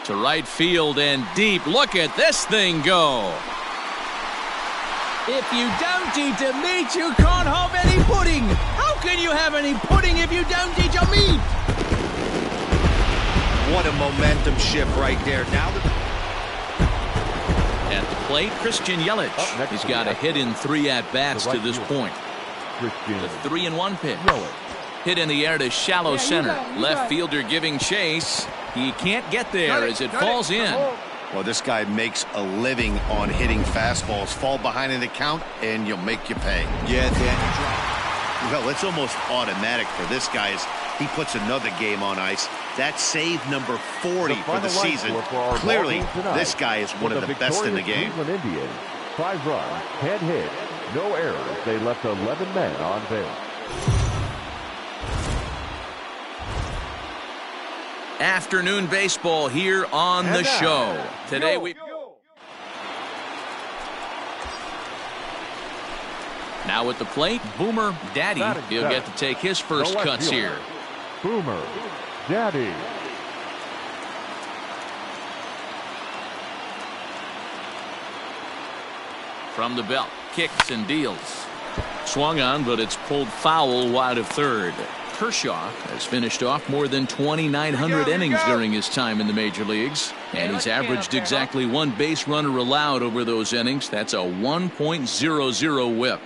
To right field and deep. Look at this thing go. If you don't eat a meat, you can't have any pudding. How can you have any pudding if you don't eat your meat? What a momentum shift right there. Now at the plate, Christian Yelich. He's got a hit in 3 at-bats to this point. The 3-1 pitch. Hit in the air to shallow center. Left fielder giving chase. He can't get there as it falls in. Well, this guy makes a living on hitting fastballs. Fall behind in the count, and you'll make you pay. Yeah, Dan. Well, it's almost automatic for this guy as he puts another game on ice. That's save number 40 for the season. Clearly, this guy is one of the best in the game. Cleveland Indians, 5 runs, 10 hits, no errors. They left 11 men on base. Afternoon baseball here on the show. Today we now at the plate, Boomer Daddy. He'll get to take his first cuts here. Boomer Daddy. From the belt, kicks and deals. Swung on, but it's pulled foul wide of third. Kershaw has finished off more than 2,900 innings during his time in the major leagues, and he's averaged exactly 1 base runner allowed over those innings. That's a 1.00 whip.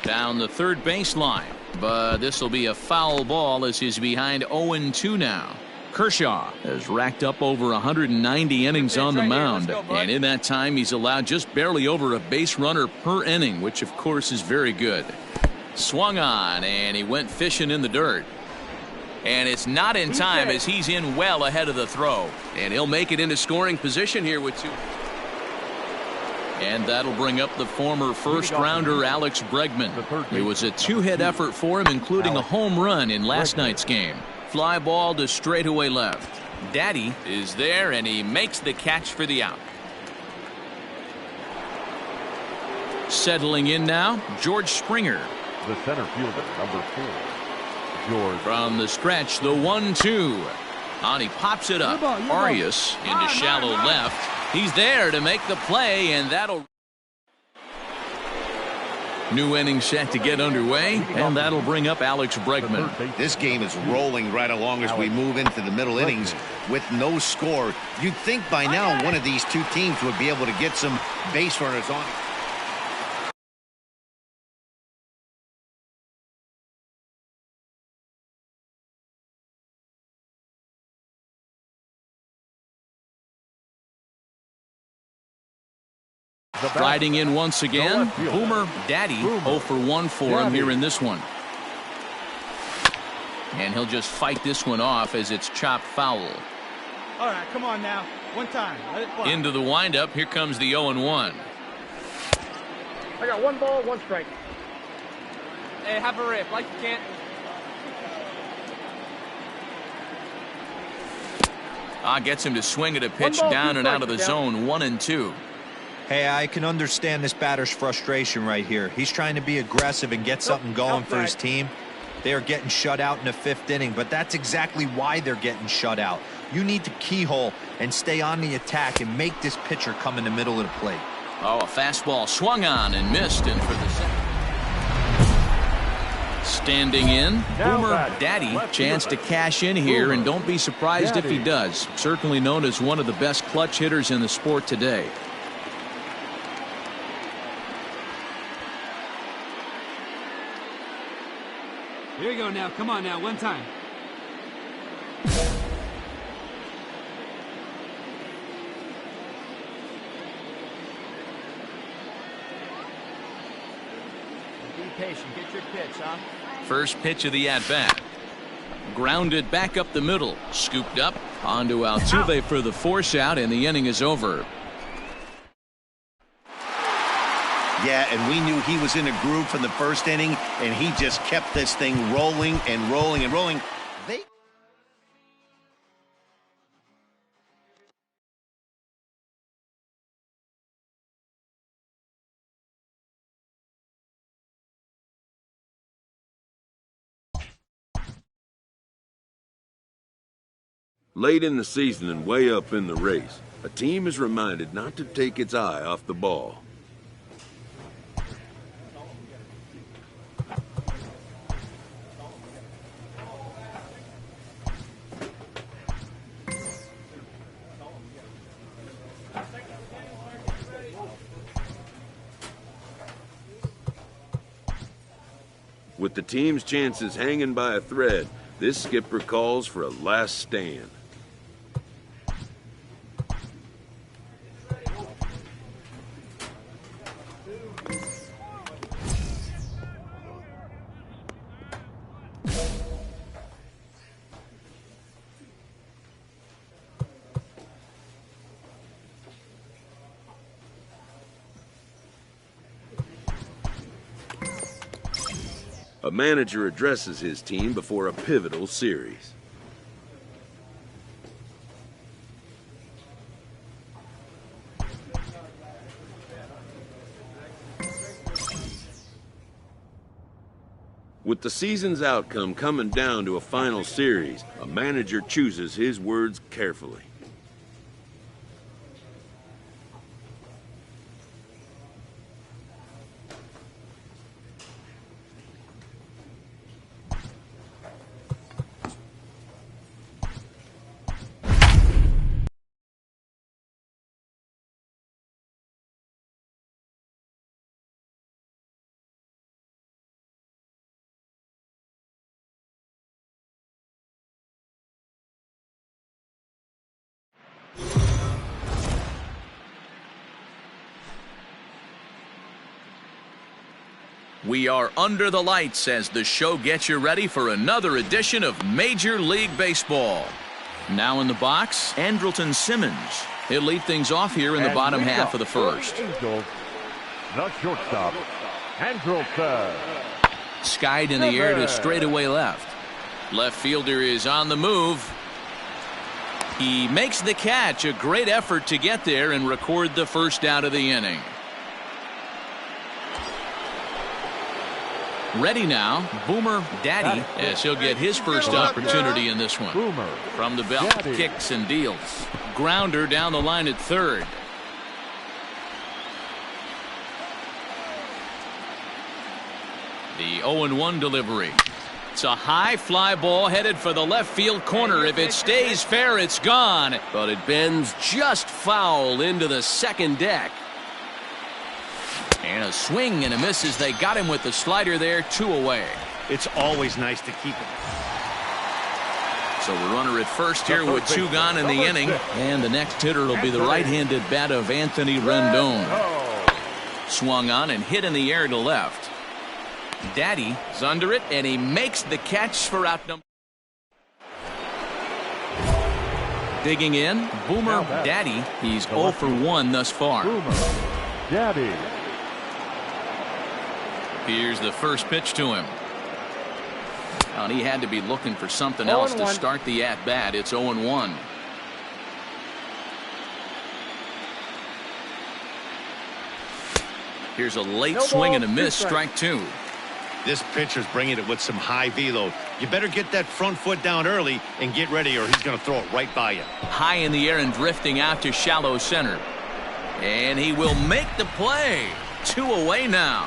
Down the third baseline, but this will be a foul ball as he's behind 0-2 now. Kershaw has racked up over 190 innings on the mound, and in that time he's allowed just barely over a base runner per inning, which of course is very good. Swung on, and he went fishing in the dirt. And it's not in time as he's in well ahead of the throw. And he'll make it into scoring position here with 2. And that'll bring up the former first-rounder Alex Bregman. It was a 2-hit effort for him, including a home run in last night's game. Fly ball to straightaway left. Daddy is there, and he makes the catch for the out. Settling in now, George Springer. The center fielder, number 4, George. From the stretch, the 1-2. On he pops it up. Arias into shallow left. He's there to make the play, and that'll. New inning set to get underway, and that'll bring up Alex Bregman. This game is rolling right along as we move into the middle innings with no score. You'd think by now one of these two teams would be able to get some base runners on. Riding in once again, Boomer Daddy. 0 for 1 for him here in this one. And he'll just fight this one off as it's chopped foul. All right, come on now. One time. Let it fly. Into the windup. Here comes the 0-1. I got 1 ball, 1 strike. Hey, have a rip like you can't. Gets him to swing at a pitch down and out of the zone. 1-2. Hey, I can understand this batter's frustration right here. He's trying to be aggressive and get something going for his team. They are getting shut out in the 5th inning, but that's exactly why they're getting shut out. You need to keyhole and stay on the attack and make this pitcher come in the middle of the plate. Oh, a fastball swung on and missed, and for the second. Standing in, Boomer Daddy. Chance to cash in here, and don't be surprised if he does. Certainly known as one of the best clutch hitters in the sport today. Here you go now. Come on now. 1 time. Be patient. Get your pitch, huh? First pitch of the at-bat. Grounded back up the middle. Scooped up onto Altuve for the force out, and the inning is over. Yeah, and we knew he was in a groove from the 1st inning, and he just kept this thing rolling and rolling and rolling. Late in the season and way up in the race, a team is reminded not to take its eye off the ball. With the team's chances hanging by a thread, this skipper calls for a last stand. A manager addresses his team before a pivotal series. With the season's outcome coming down to a final series, a manager chooses his words carefully. We are under the lights as the show gets you ready for another edition of Major League Baseball. Now in the box, Andrelton Simmons. He'll lead things off here in the bottom half of the first. Angels, the shortstop, Andrelton. Skied in the air to straightaway left. Left fielder is on the move. He makes the catch. A great effort to get there and record the first out of the inning. Ready now, Boomer Daddy, as he'll get his first opportunity in this one. Boomer from the belt, Daddy kicks and deals. Grounder down the line at third. The 0-1 delivery. It's a high fly ball headed for the left field corner. If it stays fair, it's gone. But it bends just foul into the second deck. And a swing and a miss as they got him with the slider there, 2 away. It's always nice to keep it. So the runner at first here with 2 gone in the inning. And the next hitter will be the right-handed bat of Anthony Rendon. Swung on and hit in the air to left. Daddy is under it, and he makes the catch for out number. Digging in, Boomer Daddy. He's 0 for 1 thus far. Boomer Daddy. Here's the first pitch to him. And he had to be looking for something else to start the at-bat. It's 0-1. Here's a late swing and a miss, strike 2. This pitcher's bringing it with some high velo. You better get that front foot down early and get ready, or he's going to throw it right by you. High in the air and drifting out to shallow center. And he will make the play. 2 away now.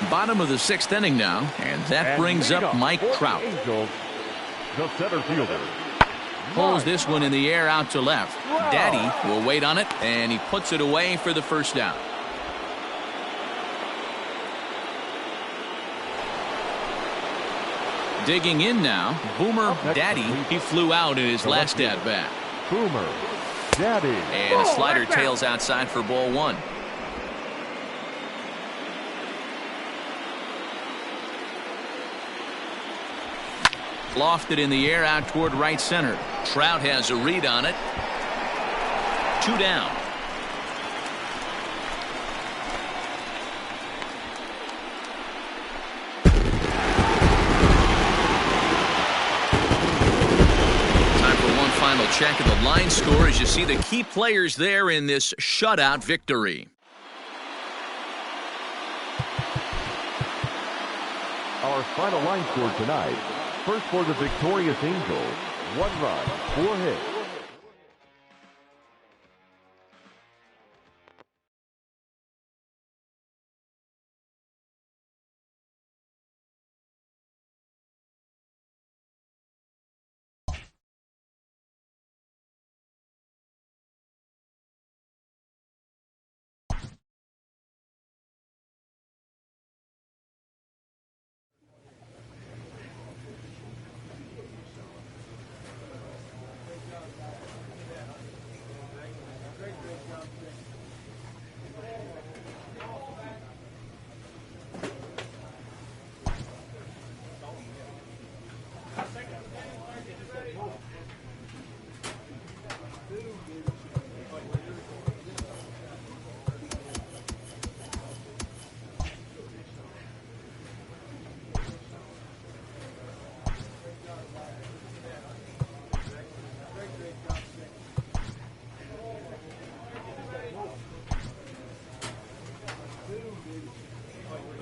Bottom of the 6th inning now, and that brings up Mike Trout. Angels, the center fielder. Pulls this one in the air out to left. Daddy will wait on it, and he puts it away for the first down. Digging in now, Boomer Daddy. He flew out in his last at-bat. Boomer Daddy. And a slider tails outside for ball 1. Lofted in the air out toward right center. Trout has a read on it. 2 down. Time for one final check of the line score as you see the key players there in this shutout victory. Our final line score tonight, First for the victorious Angels, 1 run, 4 hits.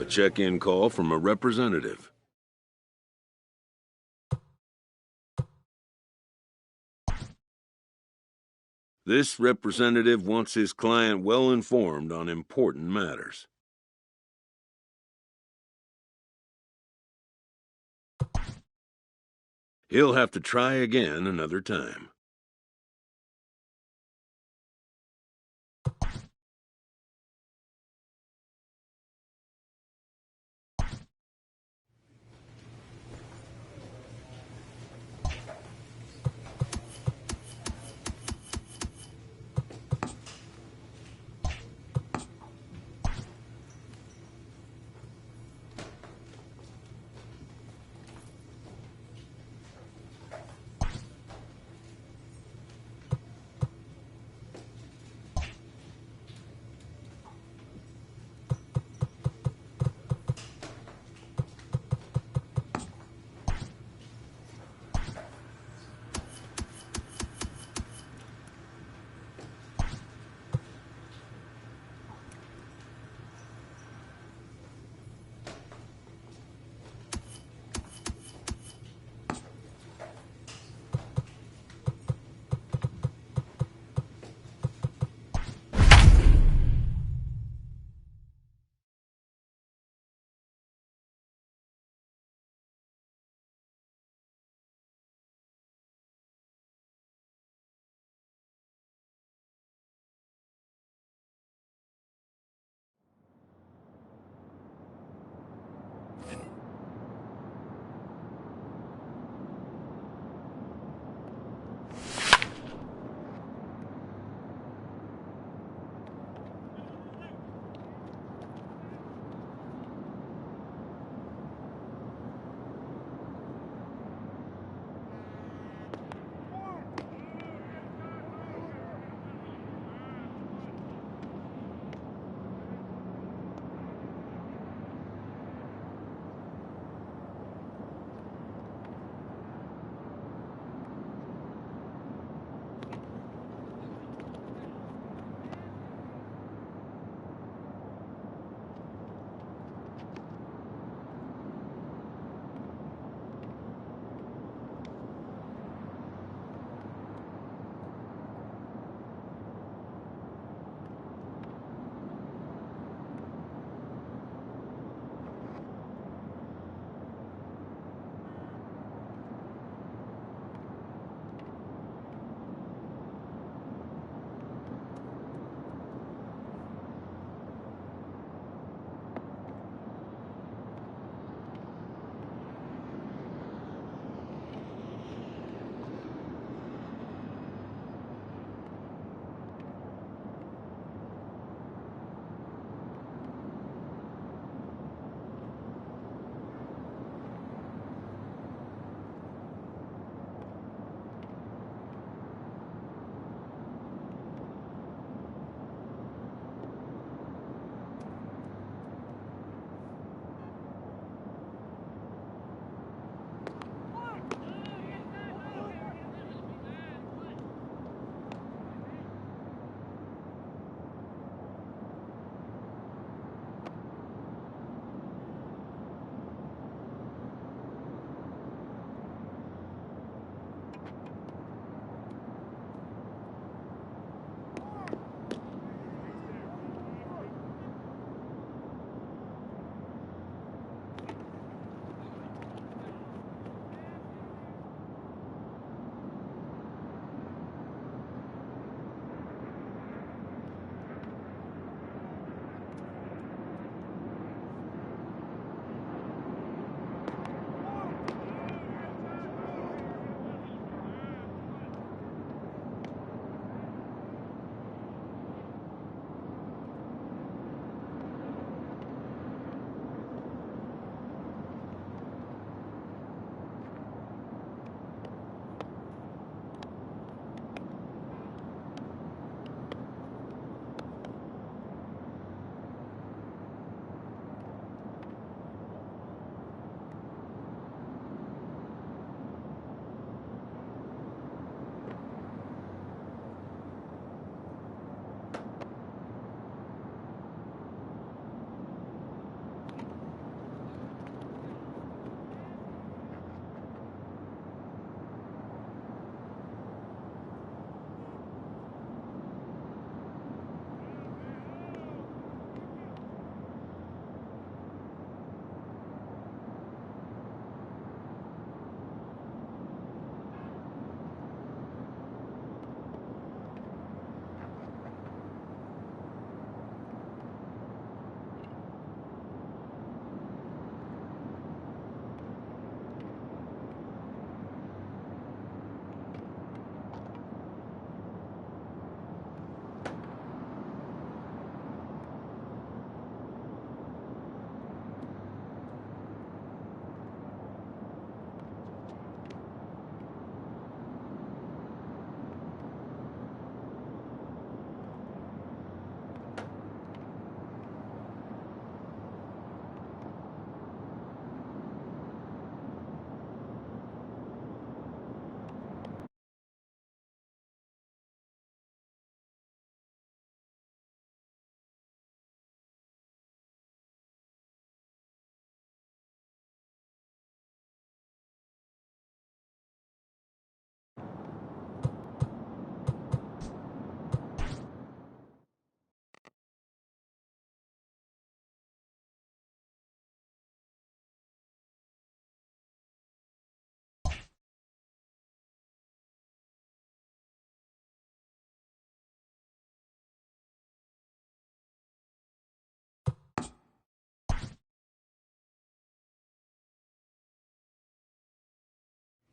A check-in call from a representative. This representative wants his client well informed on important matters. He'll have to try again another time.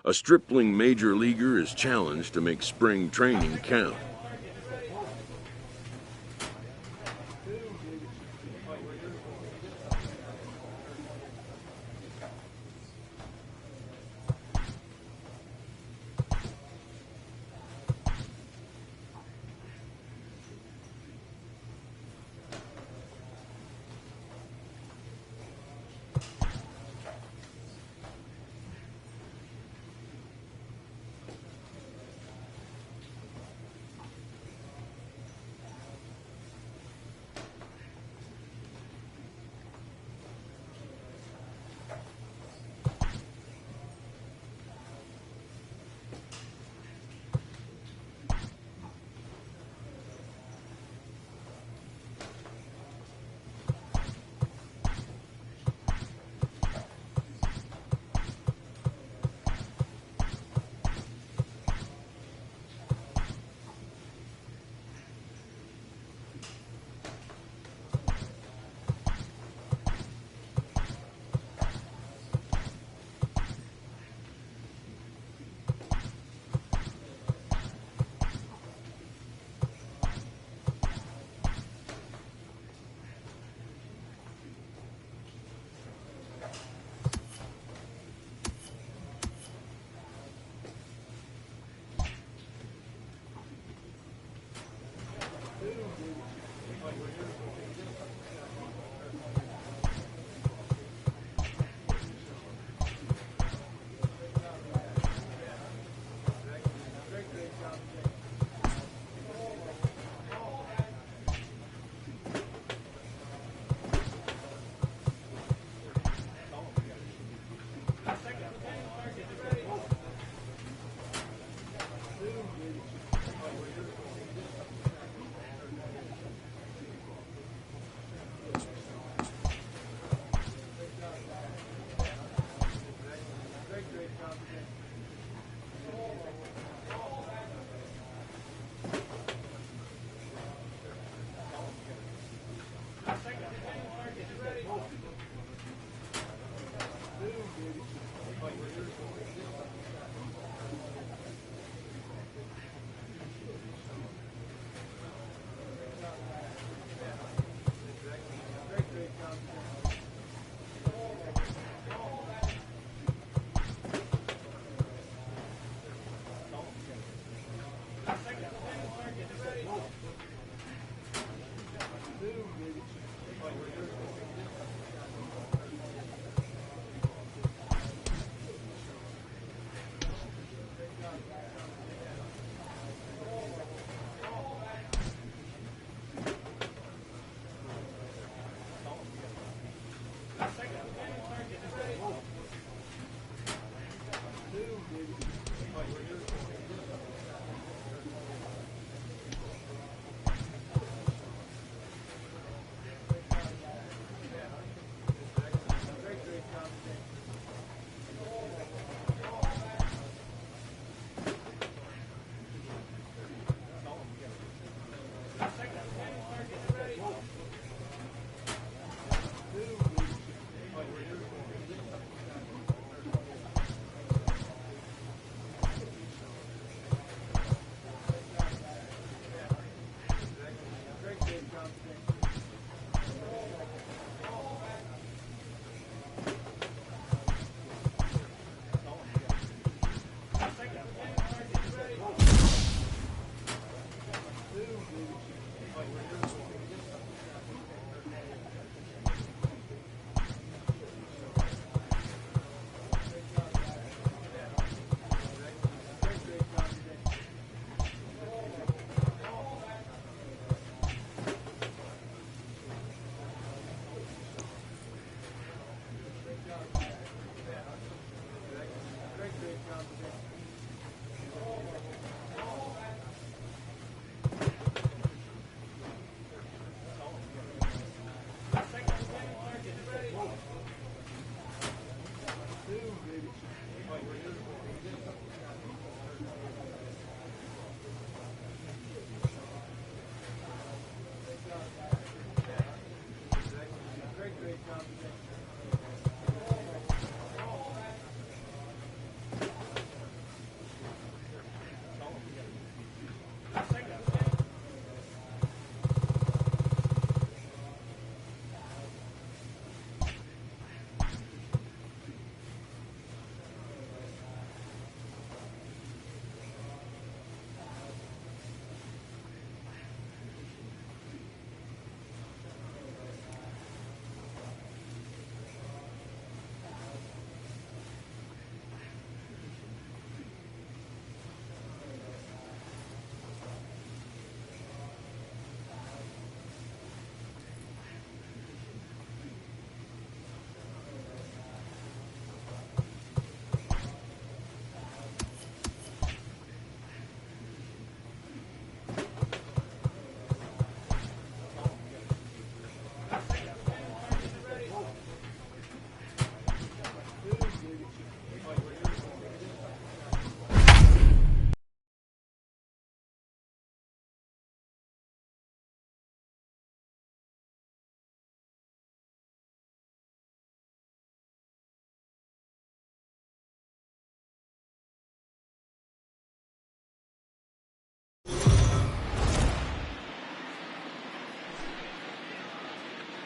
A stripling major leaguer is challenged to make spring training count.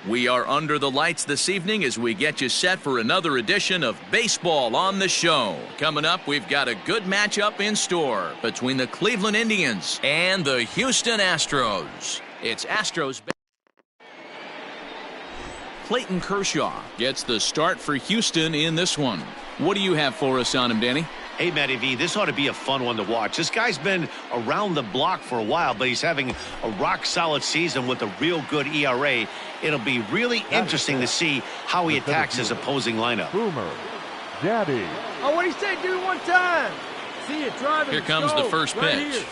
We are under the lights this evening as we get you set for another edition of Baseball on the Show. Coming up, we've got a good matchup in store between the Cleveland Indians and the Houston Astros. It's Astros. Clayton Kershaw gets the start for Houston in this one. What do you have for us on him, Danny? Hey, Matty V, this ought to be a fun one to watch. This guy's been around the block for a while, but he's having a rock-solid season with a real good ERA. It'll be really interesting to see how he attacks his opposing lineup. Boomer, Daddy. Oh, what do you say? Do it one time. See you driving. Here comes the first pitch.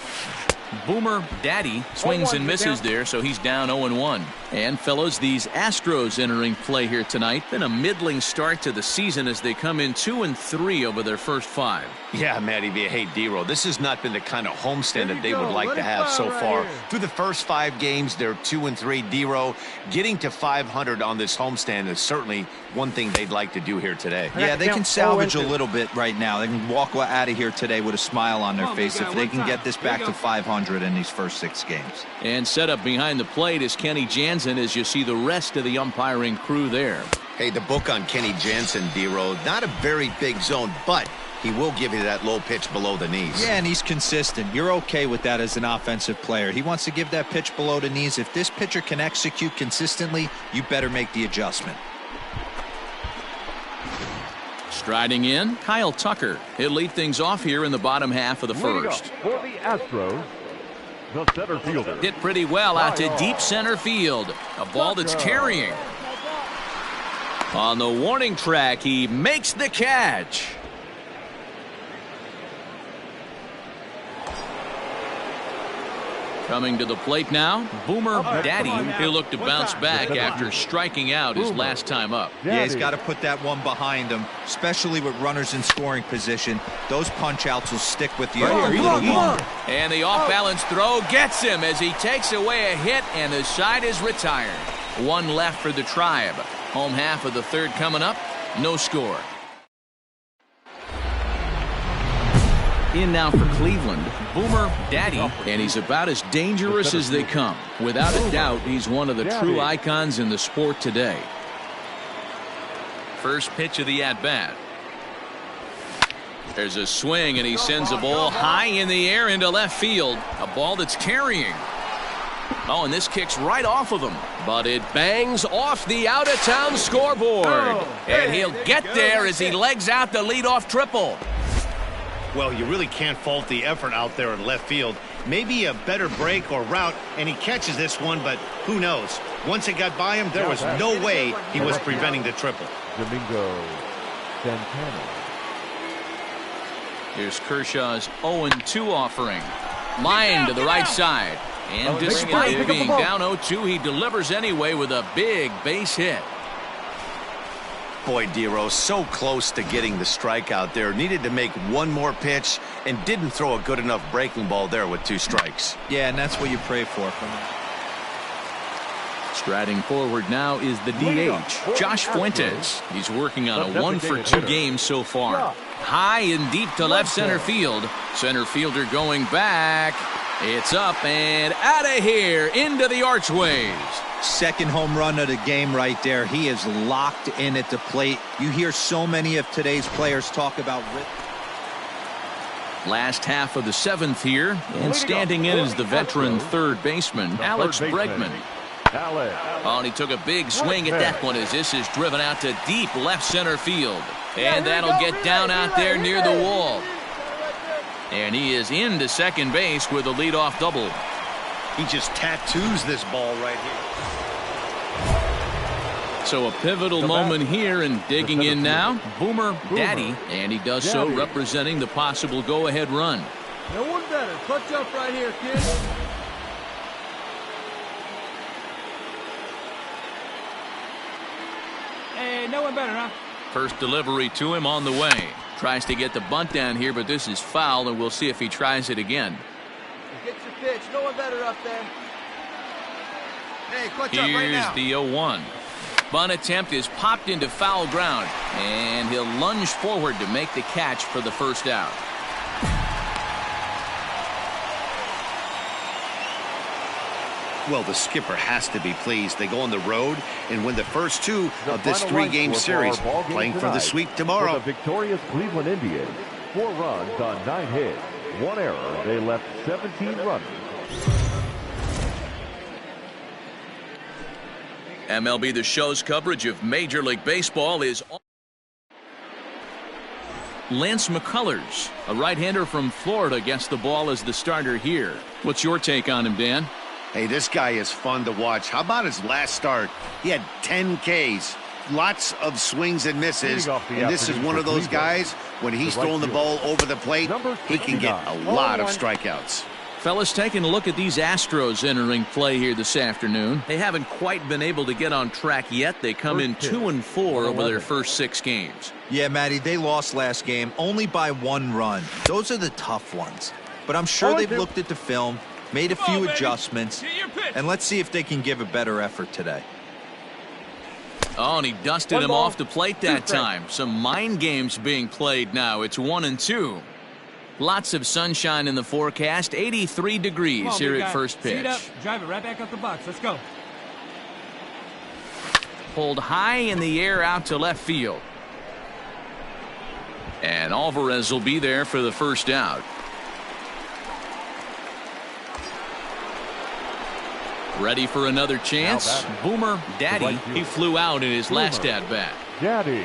Boomer Daddy swings and misses there, so he's down 0-1. And fellas, these Astros entering play here tonight. Been a middling start to the season as they come in 2-3 over their first 5. Yeah, Matty V. Hey, D-Row, this has not been the kind of homestand that they would like to have so far. Through the first 5 games, they're 2-3. D-Row, getting to 500 on this homestand is certainly one thing they'd like to do here today. Yeah, they can salvage a little bit right now. They can walk out of here today with a smile on their face if they can get this back to 500 in these first 6 games. And set up behind the plate is Kenny Jansen as you see the rest of the umpiring crew there. Hey, the book on Kenny Jansen, D-Row, not a very big zone, but he will give you that low pitch below the knees. Yeah, and he's consistent. You're okay with that as an offensive player. He wants to give that pitch below the knees. If this pitcher can execute consistently, you better make the adjustment. Striding in, Kyle Tucker. He'll lead things off here in the bottom half of the first. For the Astros, the center fielder. Hit pretty well out to deep center field. A ball that's carrying. On the warning track, he makes the catch. Coming to the plate now, Boomer Daddy. He'll look to bounce back after striking out his last time up. Yeah, he's got to put that one behind him, especially with runners in scoring position. Those punch-outs will stick with you a little longer. And the off-balance throw gets him as he takes away a hit, and the side is retired. 1 left for the Tribe. Home half of the third coming up. No score. In now for Cleveland, Boomer Daddy, and he's about as dangerous as they come. Without a doubt, he's one of the true icons in the sport today. First pitch of the at-bat. There's a swing, and he sends a ball high in the air into left field. A ball that's carrying. Oh, and this kicks right off of him. But it bangs off the out-of-town scoreboard. And he'll get there as he legs out the leadoff triple. Well, you really can't fault the effort out there in left field. Maybe a better break or route, and he catches this one, but who knows? Once it got by him, there was no way he was preventing the triple. Domingo Santana. Here's Kershaw's 0-2 offering. Line to the right side. And despite it being down 0-2, he delivers anyway with a big base hit. Boy, D-Row, so close to getting the strikeout there. Needed to make one more pitch and didn't throw a good enough breaking ball there with 2 strikes. Yeah, and that's what you pray for. Striding forward now is the DH, Josh Fuentes. He's working on a 1-for-2 game so far. High and deep to left center field. Center fielder going back. It's up and out of here into the archways. Second home run of the game right there. He is locked in at the plate. You hear so many of today's players talk about last half of the 7th here, and standing in is the veteran third baseman, Alex Bregman. Oh, and he took a big swing at that one as this is driven out to deep left center field. And that'll get down out there near the wall. And he is into second base with a leadoff double. He just tattoos this ball right here. So a pivotal moment here, and digging in now, Boomer Daddy, and he does so representing the possible go-ahead run. No one better. Clutch up right here, kid. Hey, no one better, huh? First delivery to him on the way. Tries to get the bunt down here, but this is foul, and we'll see if he tries it again. Get your pitch. No one better up there. Hey, clutch up right now. Here's the 0-1. Bunt attempt is popped into foul ground, and he'll lunge forward to make the catch for the first out. Well, the skipper has to be pleased. They go on the road and win the first two of this three-game series, playing for the sweep tomorrow. For the victorious Cleveland Indians, 4 runs on 9 hits, 1 error. They left 17 runners. MLB The Show's coverage of Major League Baseball is on. Lance McCullers, a right-hander from Florida, gets the ball as the starter here. What's your take on him, Dan? Hey, this guy is fun to watch. How about his last start? He had 10 Ks, lots of swings and misses, and this is one of those guys, when he's throwing the ball over the plate, he can get a lot of strikeouts. Fellas, taking a look at these Astros entering play here this afternoon. They haven't quite been able to get on track yet. They come in 2-4 over their first 6 games. Yeah, Matty, they lost last game only by 1 run. Those are the tough ones. But I'm sure they've looked at the film, made a few adjustments, and let's see if they can give a better effort today. Oh, and he dusted him off the plate that time. Some mind games being played now. It's 1-2. Lots of sunshine in the forecast. 83 degrees here at first pitch. Drive it right back up the box. Let's go. Pulled high in the air out to left field. And Alvarez will be there for the first out. Ready for another chance. Boomer Daddy, he flew out in his last at-bat. Daddy.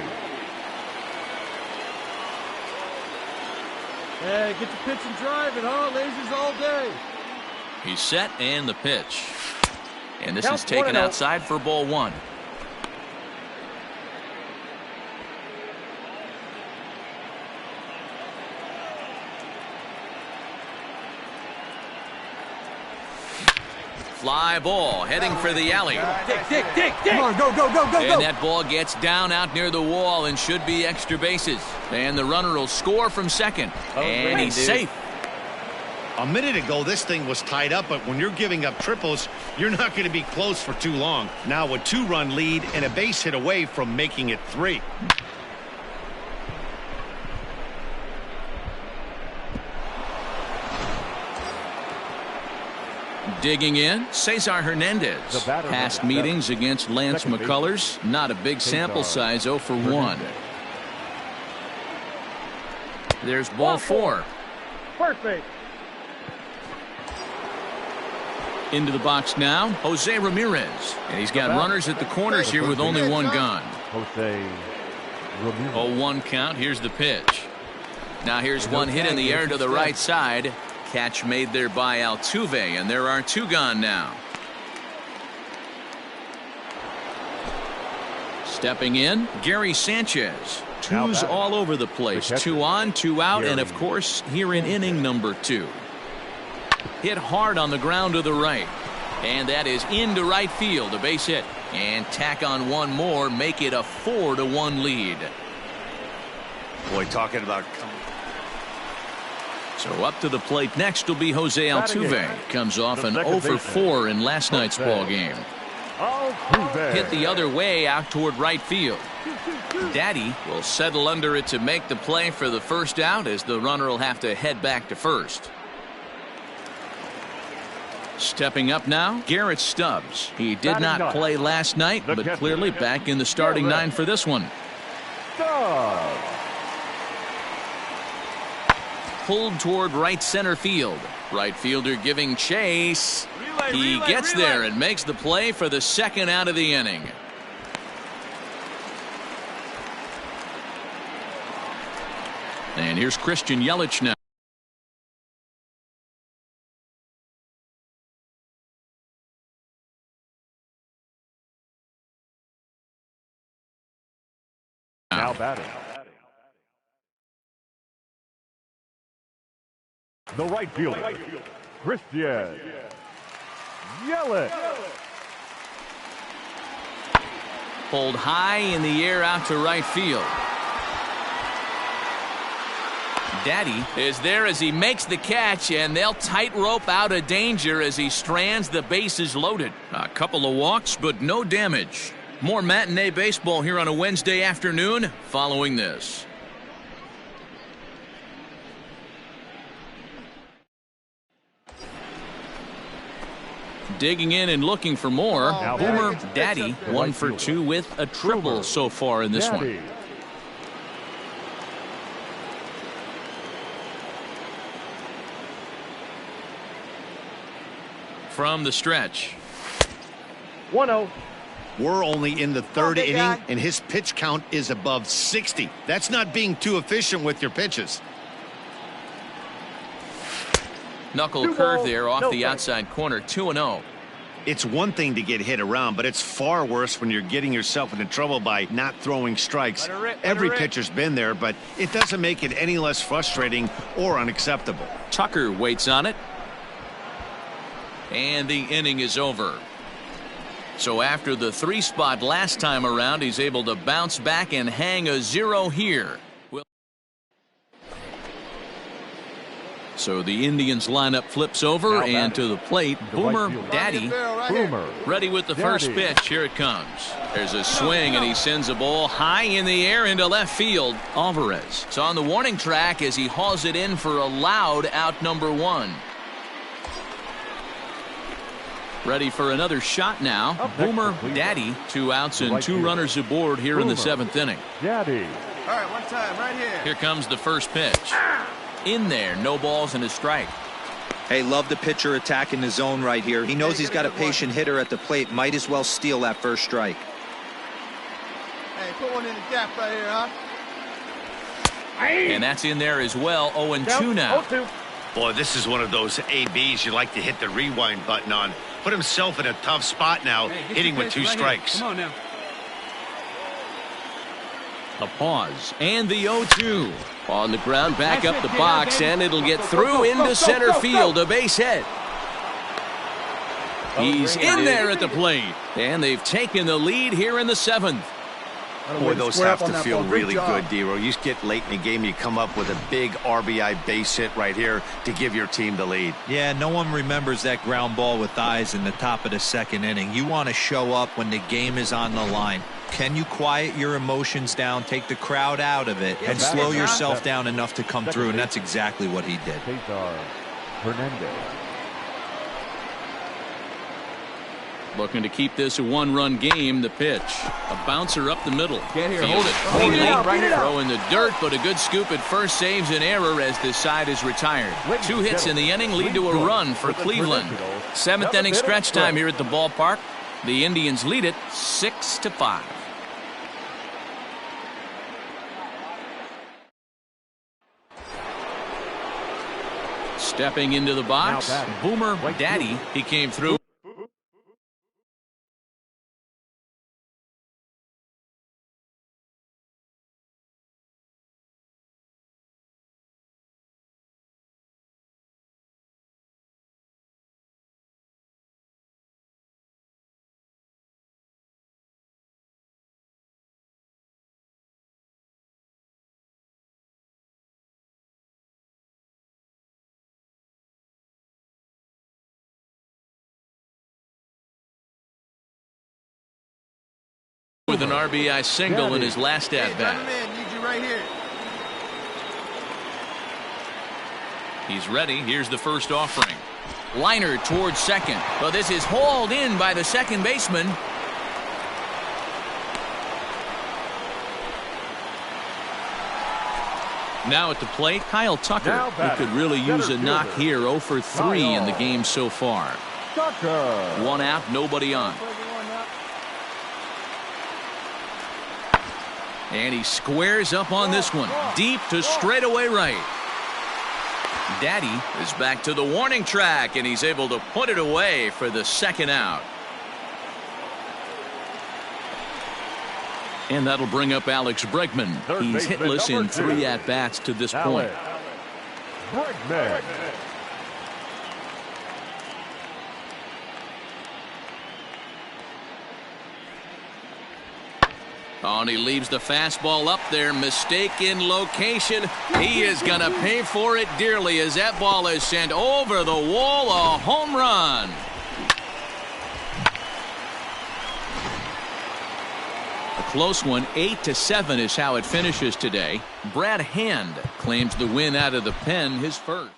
Hey, get the pitch and drive it, huh? Lasers all day. He's set and the pitch. And this is taken outside for ball 1. Fly ball heading for the alley. Dick. Come on, go. And that ball gets down out near the wall and should be extra bases. And the runner will score from second. And he's safe. A minute ago, this thing was tied up, but when you're giving up triples, you're not going to be close for too long. Now a 2-run lead and a base hit away from making it 3. Digging in, Cesar Hernandez. Past meetings against Lance McCullers. Not a big sample size, 0 for 1. There's ball 4. First base. Into the box now, Jose Ramirez. And he's got runners at the corners here with only 1 gone. Jose Ramirez. 0-1 count. Here's the pitch. Now here's one hit in the air to the right side. Catch made there by Altuve, and there are 2 gone now. Stepping in, Gary Sanchez. 2s all over the place. 2 on, 2 out, and of course here in inning number 2. Hit hard on the ground to the right, and that is into right field, a base hit. And tack on 1 more, make it a 4-1 lead. Boy, talking about... So up to the plate next will be Jose Altuve. Comes off an 0 for 4 in last night's ball game. Hit the other way out toward right field. Daddy will settle under it to make the play for the first out, as the runner will have to head back to first. Stepping up now, Garrett Stubbs. He did not play last night, but clearly back in the starting 9 for this one. Stubbs. Pulled toward right center field. Right fielder giving chase. He gets there and makes the play for the second out of the inning. And here's Christian Yelich now. Now batting. The right fielder, Christian Yelich. Pulled high in the air out to right field. Daddy is there as he makes the catch, and they'll tightrope out of danger as he strands the bases loaded. A couple of walks, but no damage. More matinee baseball here on a Wednesday afternoon following this. Digging in and looking for more. Now Boomer batting. Daddy, 1 for 2 with a triple so far in this Daddy. one. From the stretch. 1-0. We're only in the third big inning, guy. and his pitch count is above 60. That's not being too efficient with your pitches. Knuckle Two curve balls, there off no the strike. outside corner, 2-0. It's one thing to get hit around, but it's far worse when you're getting yourself into trouble by not throwing strikes. Let her rip, let Every her rip. pitcher's been there, but it doesn't make it any less frustrating or unacceptable. Tucker waits on it. And the inning is over. So after the 3-spot last time around, he's able to bounce back and hang a 0 here. So the Indians lineup flips over, Now and batting. to the plate, The Boomer right fielder. Daddy Boomer. ready with the first Daddy. pitch. Here it comes. There's a swing, and he sends a ball high in the air into left field. Alvarez is on the warning track as he hauls it in for a loud out number 1. Ready for another shot now. Boomer complete. Daddy, 2 outs The and right 2 fielder. runners aboard here in the Boomer. 7th inning. Daddy. All right, one time, right here. Here comes the first pitch. In there, no balls and a strike. Hey, love the pitcher attacking the zone right here. He knows he's got a patient hitter at the plate. Might as well steal that first strike. Hey, put one in the gap right here, huh? And that's in there as well. 0-2 now. 0-2. Boy, this is one of those ABs you like to hit the rewind button on. Put himself in a tough spot now, hitting with 2 strikes. Come on now. A pause and the 0-2 on the ground, back up the box, and it'll get through into center field. A base hit. He's in there at the plate, and they've taken the lead here in the 7th. Boy, those have to feel really good, Dero. You get late in the game, you come up with a big RBI base hit right here to give your team the lead. Yeah, no one remembers that ground ball with eyes in the top of the 2nd inning. You want to show up when the game is on the line. Can you quiet your emotions down, take the crowd out of it, and slow yourself down enough to come through? And that's exactly what he did. Cesar Hernandez. Looking to keep this a 1-run game. The pitch, a bouncer up the middle. Get here, Field hold it it. cleanly. Hold it out, right here. Throw in the dirt, but a good scoop at first saves an error as this side is retired. 2 hits in the inning lead to a run for Cleveland. 7th inning stretch time here at the ballpark. The Indians lead it 6-5. Stepping into the box, Now batting. Boomer Right Daddy. field. He came through. With an RBI single in his last at-bat. Need you right here. He's ready. Here's the first offering. Liner towards second. But this is hauled in by the second baseman. Now at the plate, Kyle Tucker. Now He batting. could really use a Center knock fielder. here. 0 for 3 in the Kyle. game so far. Tucker. 1 out, nobody on. And he squares up on this one. Deep to straightaway right. Daddy is back to the warning track, and he's able to put it away for the 2nd out. And that'll bring up Alex Bregman. Third He's baseman, hitless in number 3 2. at-bats to this point. Alex Bregman. Oh, and he leaves the fastball up there. Mistake in location. He is going to pay for it dearly as that ball is sent over the wall. A home run. A close one. 8-7 is how it finishes today. Brad Hand claims the win out of the pen, his first.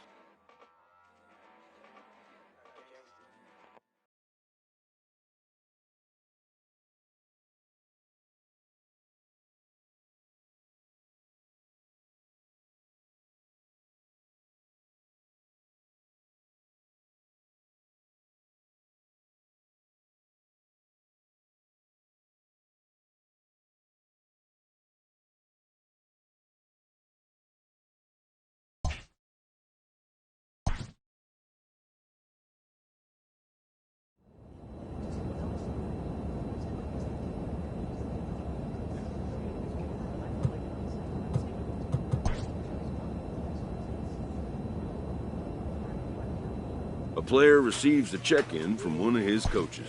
A player receives a check-in from one of his coaches.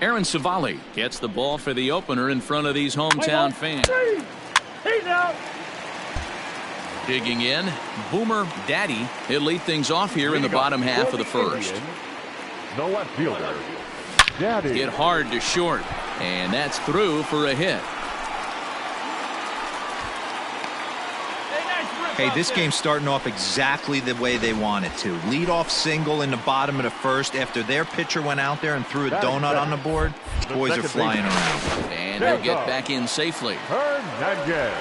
Aaron Savali gets the ball for the opener in front of these hometown fans. He's out. Digging in, Boomer Daddy. He'll lead things off here in the bottom half of the first. No left fielder. Daddy. Hit hard to short, and that's through for a hit. Hey, this game's starting off exactly the way they want it to. Lead-off single in the bottom of the first after their pitcher went out there and threw a donut on the board. Boys are flying around. And he'll get back in safely. Hernandez.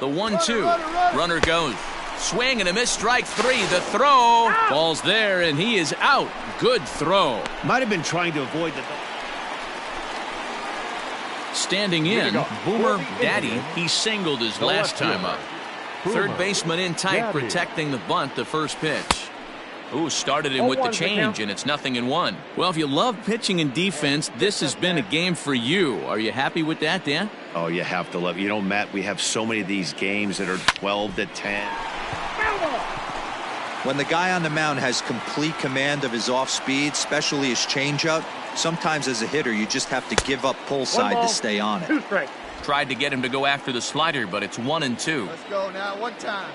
The 1-2. Runner goes. Swing and a miss. Strike three. The throw. Ball's there, and he is out. Good throw. Might have been trying to avoid the... Standing in, Boomer Daddy. He singled his last time up. Third baseman in tight, protecting the bunt, the first pitch. Ooh, started him with the change, and it's 0-1. Well, if you love pitching and defense, this has been a game for you. Are you happy with that, Dan? Oh, you have to love it. You know, Matt, we have so many of these games that are 12-10. When the guy on the mound has complete command of his off speed, especially his changeup, sometimes as a hitter you just have to give up pull side to stay on it. 2 strikes. Tried to get him to go after the slider, but it's 1-2. Let's go now, one time.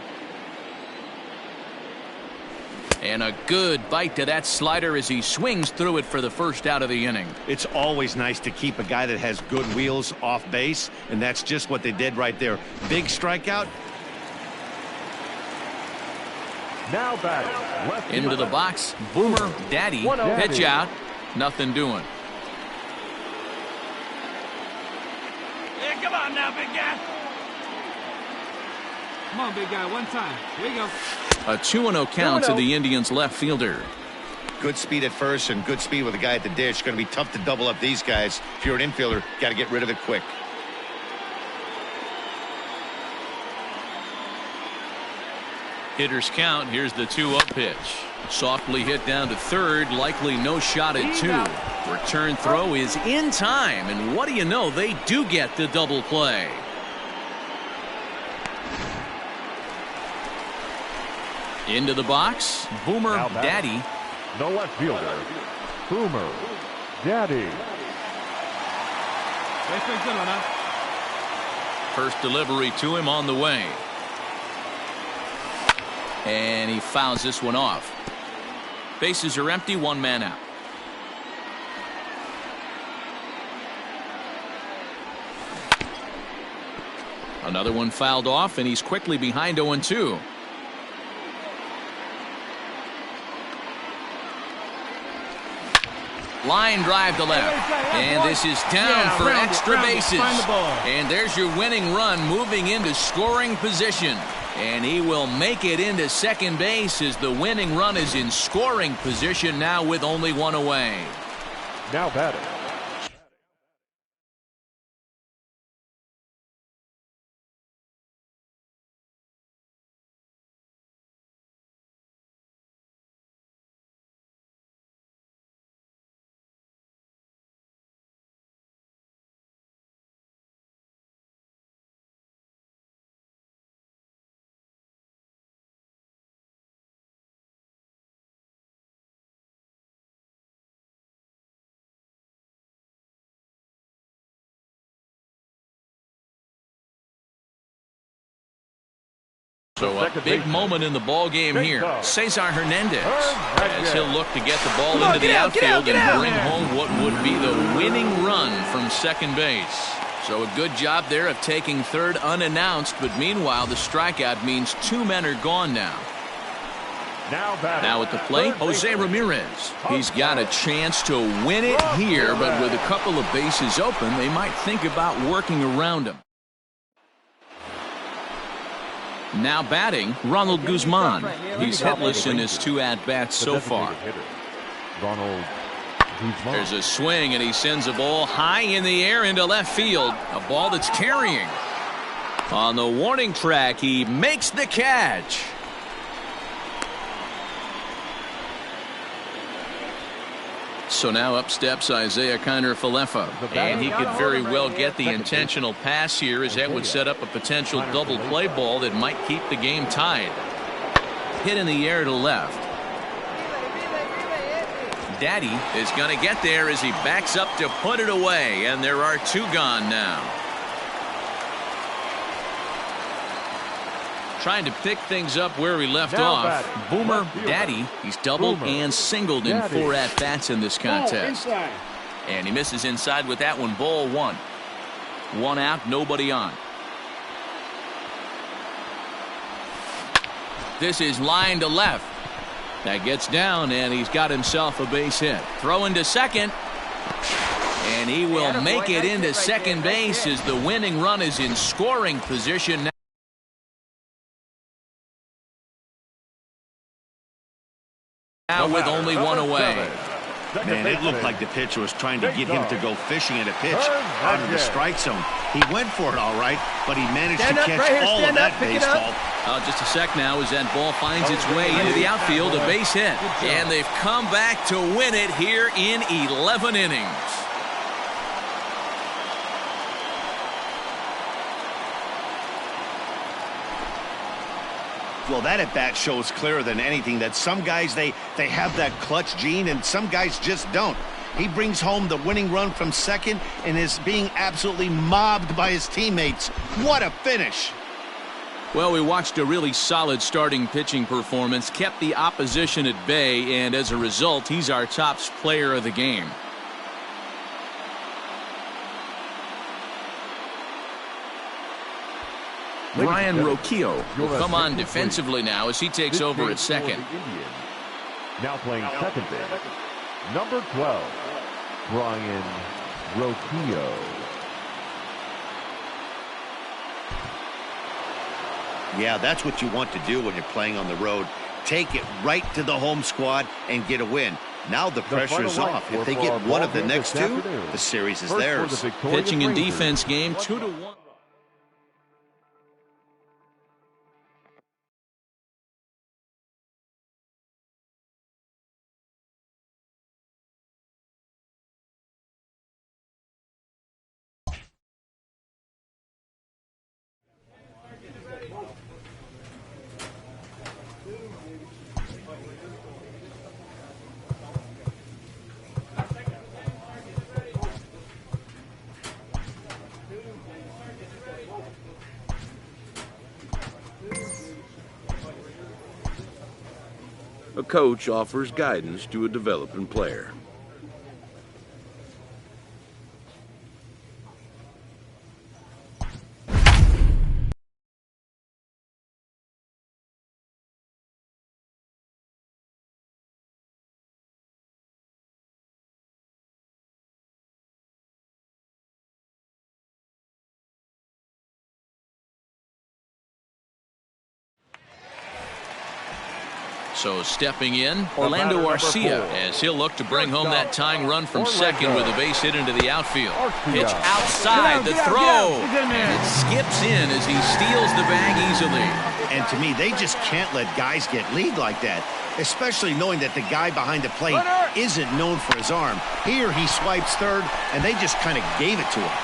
And a good bite to that slider as he swings through it for the first out of the inning. It's always nice to keep a guy that has good wheels off base, and that's just what they did right there. Big strikeout. Now batting. Left Into the box, Boomer Daddy. Pitch out. Nothing doing. Hey, come on now, big guy. Come on, big guy, one time. Here you go. A 2-0 count to the Indians left fielder. Good speed at first and good speed with a guy at the dish. Going to be tough to double up these guys. If you're an infielder, got to get rid of it quick. Hitters count. Here's the 2-0 pitch. Softly hit down to third. Likely no shot at 2. Return throw is in time. And what do you know? They do get the double play. Into the box. Boomer Daddy. No left fielder. Boomer Daddy. First delivery to him on the way. And he fouls this one off. Bases are empty, 1 man out. Another one fouled off, and he's quickly behind 0-2. Line drive to left, and this is down for extra bases. And there's your winning run moving into scoring position. And he will make it into second base as the winning run is in scoring position now with only 1 away. Now batting. So a big moment in the ball game here. Cesar Hernandez as he'll look to get the ball into the outfield and bring home what would be the winning run from second base. So a good job there of taking third unannounced, but meanwhile the strikeout means 2 men are gone now. Now at the plate, Jose Ramirez. He's got a chance to win it here, but with a couple of bases open, they might think about working around him. Now batting, Ronald Guzman. He's hitless in his 2 at-bats so far. Ronald Guzman. There's a swing, and he sends a ball high in the air into left field. A ball that's carrying. On the warning track, he makes the catch. So now up steps Isaiah Kiner-Falefa, and he could very well get the intentional pass here, as that would set up a potential double play ball that might keep the game tied. hit in the air to left. Daddy is going to get there as he backs up to put it away, and there are 2 gone now. Trying to pick things up where we left off. Boomer Daddy, he's doubled and singled in 4 at-bats in this contest. And he misses inside with that one. Ball 1. 1 out, nobody on. This is line to left. That gets down, and he's got himself a base hit. Throw into second. And he will make it into second base as the winning run is in scoring position now. With only 1 away. Man, it looked like the pitcher was trying to get him to go fishing at a pitch out of the strike zone. He went for it all right, but he managed to catch all of that baseball. Just a sec now as that ball finds its way into the outfield, a base hit. And they've come back to win it here in 11 innings. Well, that at-bat shows clearer than anything that some guys, they have that clutch gene, and some guys just don't. He brings home the winning run from second and is being absolutely mobbed by his teammates. What a finish. Well, we watched a really solid starting pitching performance, kept the opposition at bay, and as a result, he's our top player of the game. Ryan Rocchio will come on defensively now as he takes over at second. Now playing second base, number 12, Ryan Rocchio. Yeah, that's what you want to do when you're playing on the road. Take it right to the home squad and get a win. Now the pressure is off. If they get one of the next 2, the series is theirs. Pitching and defense game 2-1. A coach offers guidance to a developing player. So stepping in, Orlando Arcia, as he'll look to bring home that tying run from second with a base hit into the outfield. Pitch outside, the throw, and it skips in as he steals the bag easily. And to me, they just can't let guys get lead like that, especially knowing that the guy behind the plate isn't known for his arm. Here he swipes third, and they just kind of gave it to him.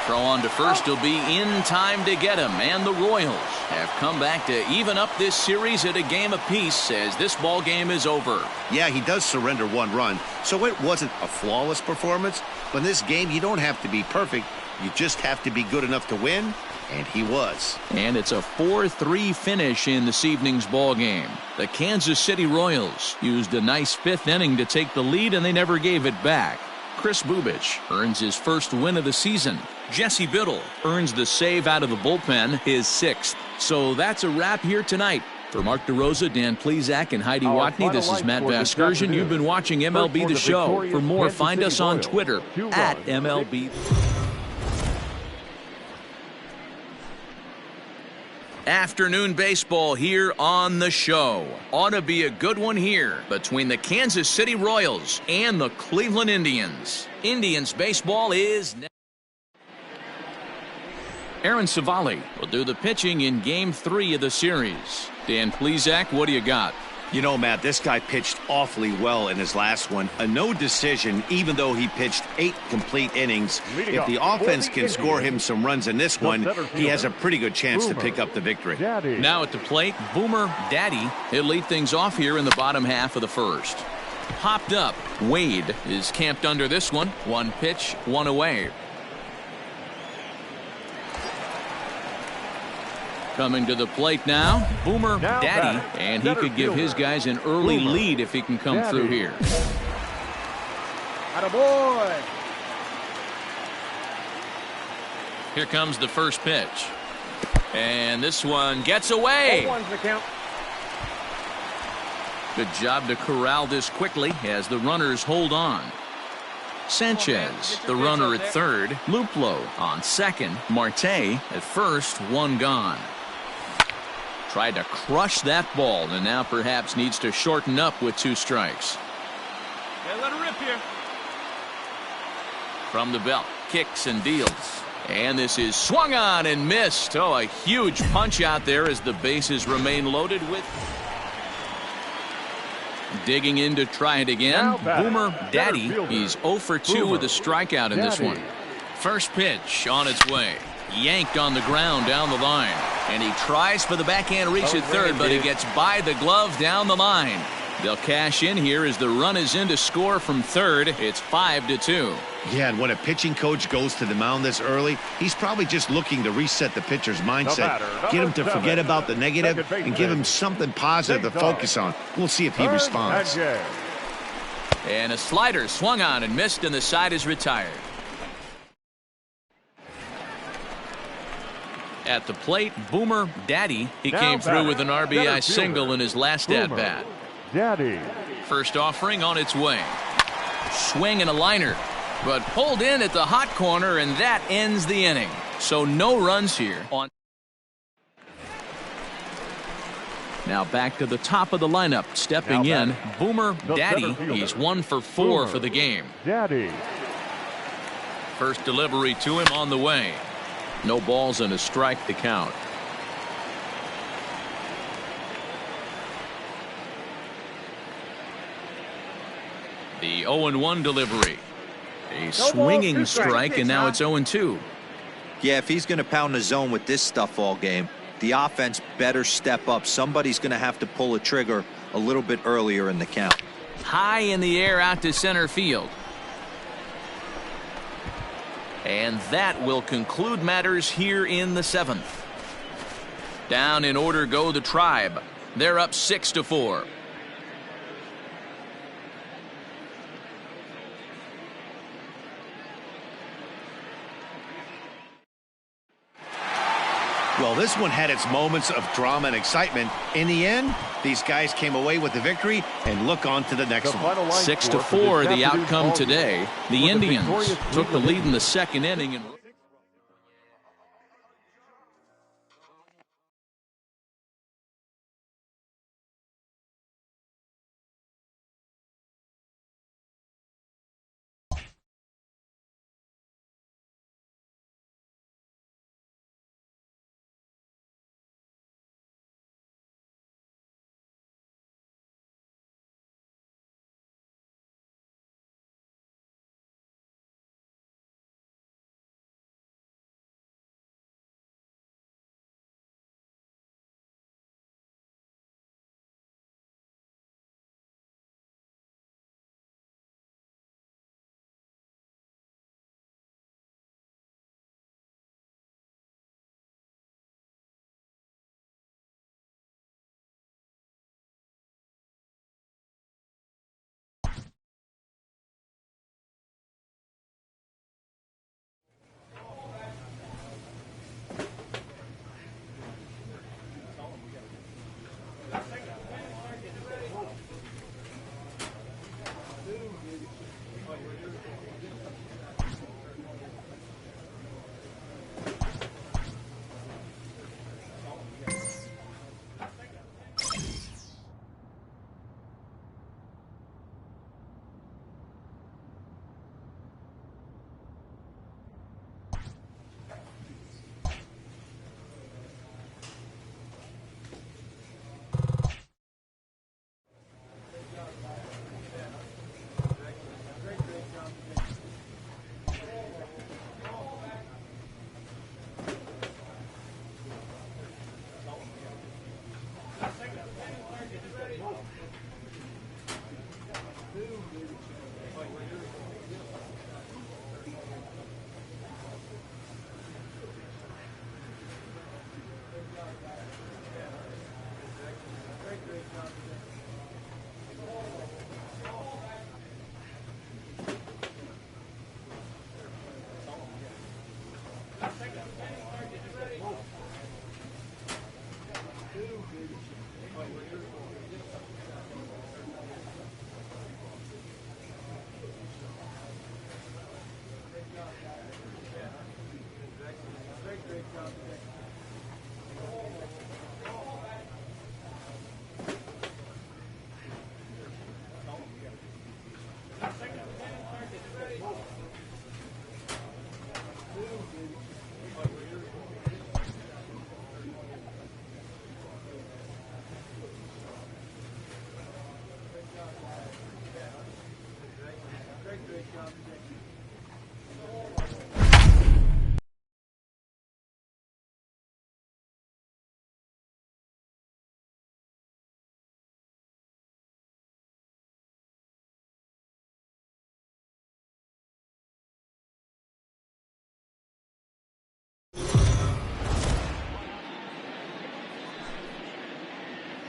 Throw on to first will be in time to get him, and the Royals have come back to even up this series at a game apiece as this ball game is over. Yeah, he does surrender 1 run, so it wasn't a flawless performance. But in this game, you don't have to be perfect. You just have to be good enough to win, and he was. And it's a 4-3 finish in this evening's ball game. The Kansas City Royals used a nice 5th inning to take the lead, and they never gave it back. Kris Bubic earns his first win of the season. Jesse Biddle earns the save out of the bullpen, his 6th. So that's a wrap here tonight. For Mark DeRosa, Dan Plesac, and Heidi Watney, this is Matt Vasgersian. You've been watching MLB The Show. For more, find us on Twitter at MLB. Afternoon baseball here on the show. Ought to be a good one here between the Kansas City Royals and the Cleveland Indians. Indians baseball is next. Aaron Civale will do the pitching in Game 3 of the series. Dan Plesac, what do you got? You know, Matt, this guy pitched awfully well in his last one. A no decision, even though he pitched 8 complete innings. If the offense can score him some runs in this one, he has a pretty good chance to pick up the victory. Now at the plate, Boomer Daddy. He'll lead things off here in the bottom half of the first. Popped up. Wade is camped under this one. 1 pitch, 1 away. Coming to the plate now, Boomer Daddy, and he could give his guys an early lead if he can come through here. Attaboy. Here comes the first pitch. And this one gets away. 0-1's the count. Good job to corral this quickly as the runners hold on. Sanchez, the runner at third. Luplow on second. Marte at first, 1 gone. Tried to crush that ball and now perhaps needs to shorten up with 2 strikes. Hey, let her rip here. From the belt, kicks and deals. And this is swung on and missed. Oh, a huge punch out there as the bases remain loaded with. Digging in to try it again. Boomer Daddy. He's 0 for 2 with a strikeout in this one. First pitch on its way. Yanked on the ground down the line. And he tries for the backhand reach at third, but he gets by the glove down the line. They'll cash in here as the run is in to score from third. It's 5-2. Yeah, and when a pitching coach goes to the mound this early, he's probably just looking to reset the pitcher's mindset, get him to forget about the negative, and give him something positive to focus on. We'll see if he responds. And a slider swung on and missed, and the side is retired. At the plate, Boomer Daddy. He came through with an RBI single in his last at-bat. Daddy. First offering on its way. Swing and a liner, but pulled in at the hot corner, and that ends the inning. So no runs here. Now back to the top of the lineup. Stepping in, Boomer Daddy. He's 1 for 4 for the game. Daddy. First delivery to him on the way. No balls and a strike to count. The 0-1 delivery. A swinging strike, and now it's 0-2. Yeah, if he's going to pound the zone with this stuff all game, the offense better step up. Somebody's going to have to pull a trigger a little bit earlier in the count. High in the air out to center field. And that will conclude matters here in the 7th. Down in order go the Tribe. They're up 6-4. Well, this one had its moments of drama and excitement. In the end, these guys came away with the victory and look on to the next one. 6-4 the outcome today. The Indians took the lead in the second inning. And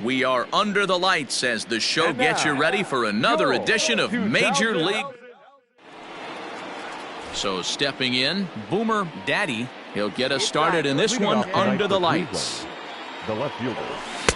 We are under the lights as the show gets you ready for another edition of Major League. So stepping in, Boomer Daddy. He'll get us started in this one under the lights. The left fielder.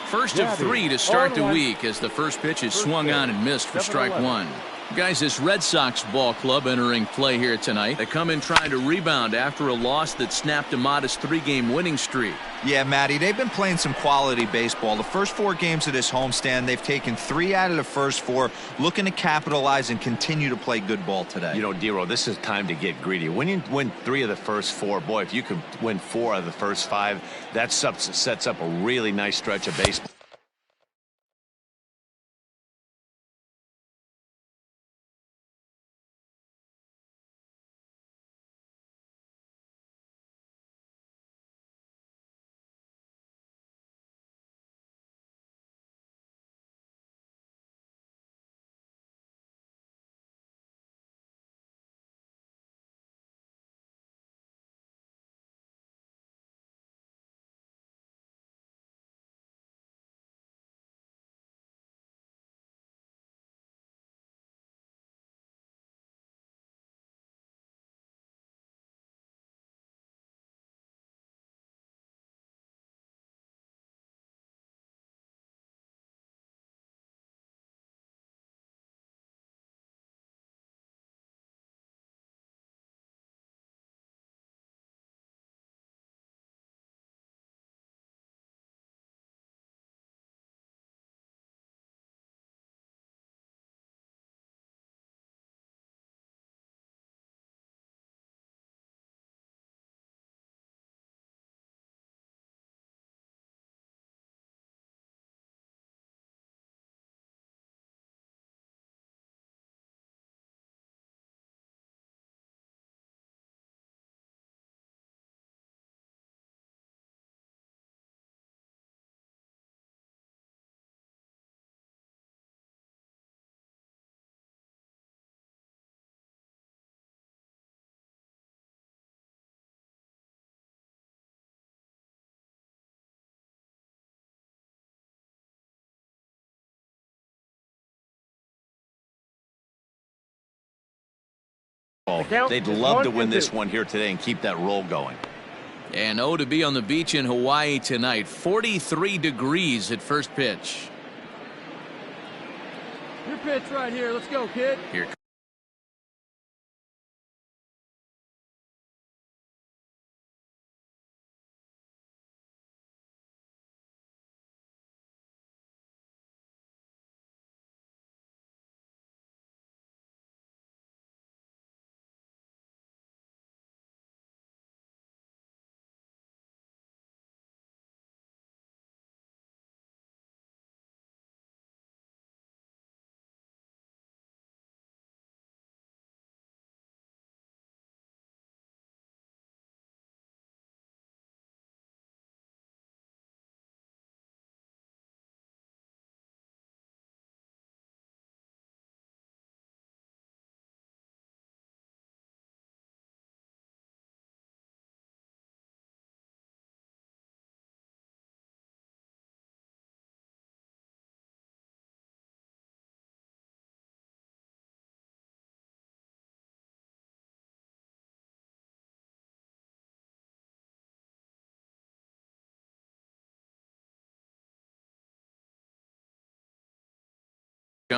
First of 3 to start the week as the first pitch is swung on and missed for strike 1. Guys, this Red Sox ball club entering play here tonight. They come in trying to rebound after a loss that snapped a modest 3-game winning streak. Yeah, Matty, they've been playing some quality baseball. The first 4 games of this homestand, they've taken 3 out of the first 4, looking to capitalize and continue to play good ball today. You know, Dero, this is time to get greedy. When you win 3 of the first 4, boy, if you could win 4 out of the first 5, that sets up a really nice stretch of baseball. They'd love to win this one here today and keep that roll going. And to be on the beach in Hawaii tonight. 43 degrees at first pitch. Your pitch right here. Let's go, kid. Here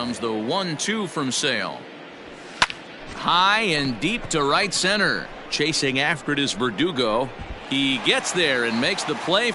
comes the 1-2 from Sale. High and deep to right center. Chasing after it is Verdugo. He gets there and makes the play.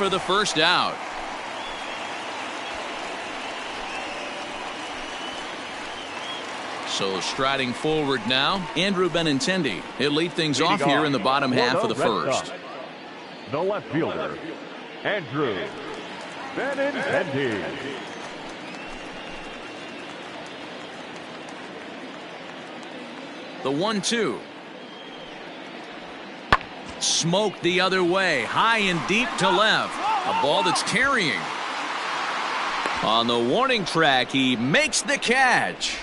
for the first out. So striding forward now, Andrew Benintendi. He'll lead things off here in the bottom half of the first. The left fielder, Andrew Benintendi. The 1-2. Smoked the other way, high and deep to left. A ball that's carrying. On the warning track, he makes the catch.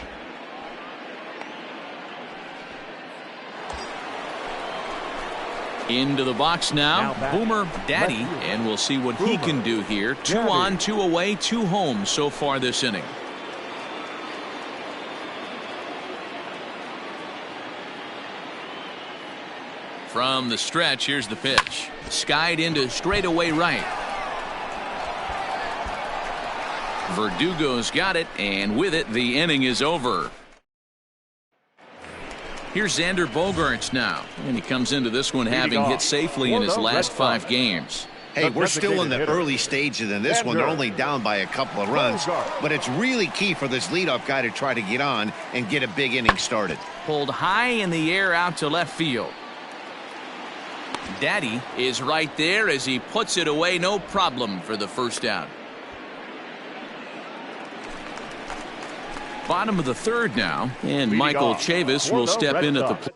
Into the box now, Boomer Daddy, and we'll see what he can do here. 2 on, 2 away, 2 home so far this inning. From the stretch, here's the pitch. Skied into straightaway right. Verdugo's got it, and with it, the inning is over. Here's Xander Bogaerts now, and he comes into this one having hit safely in his last 5 games. Hey, we're still in the early stages in this one. They're only down by a couple of runs, but it's really key for this leadoff guy to try to get on and get a big inning started. Pulled high in the air out to left field. Daddy is right there as he puts it away, no problem for the first out. Bottom of the third now, and Michael Chavis will step in at the plate.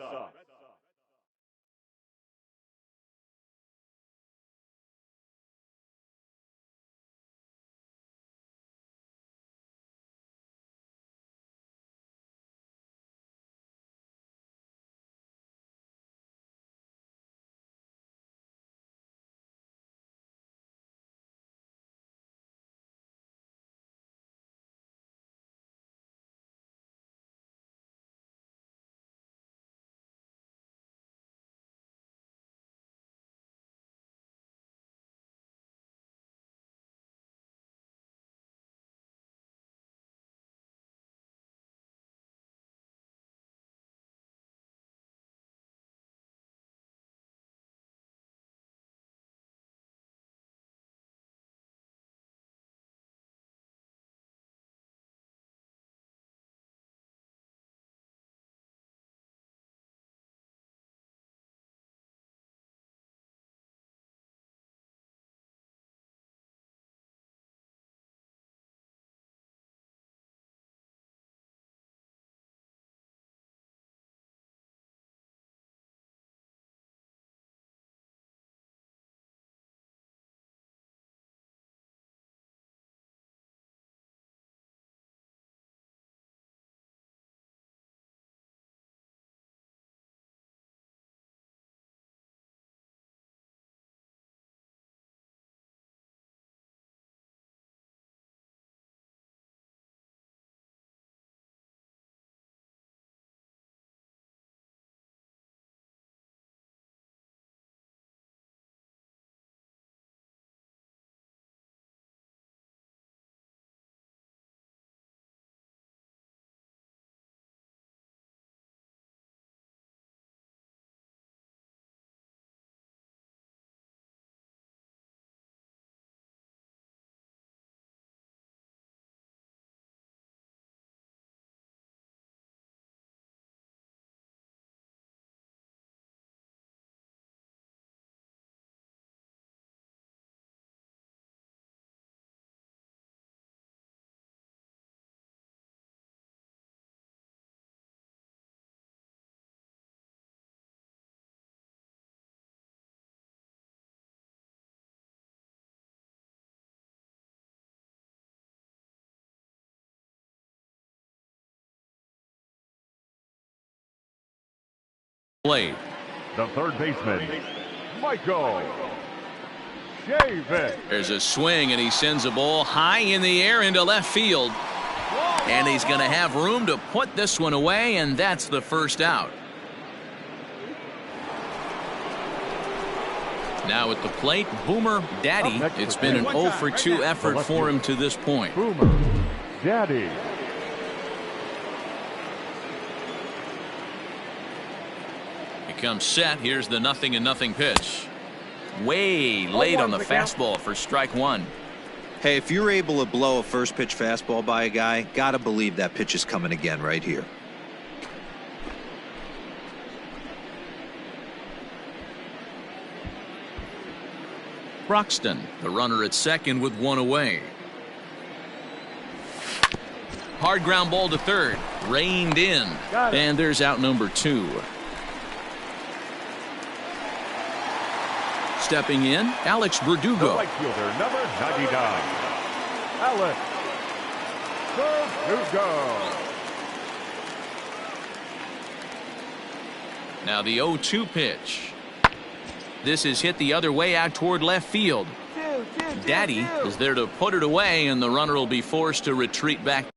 The third baseman, Michael Chavis. There's a swing, and he sends a ball high in the air into left field. And he's going to have room to put this one away, and that's the first out. Now at the plate, Boomer Daddy. It's been an 0 for 2 effort for him to this point. Boomer Daddy. He comes set. Here's the 0-0 pitch. way late on the fastball for strike one. Hey, if you're able to blow a first pitch fastball by a guy, gotta believe that pitch is coming again right here. Broxton, the runner at second with one away. Hard ground ball to third, reined in, and there's out number 2. Stepping in, Alex Verdugo. The right fielder, number 99, Alex Verdugo. Now the 0-2 pitch. This is hit the other way out toward left field. Daddy is there to put it away, and the runner will be forced to retreat back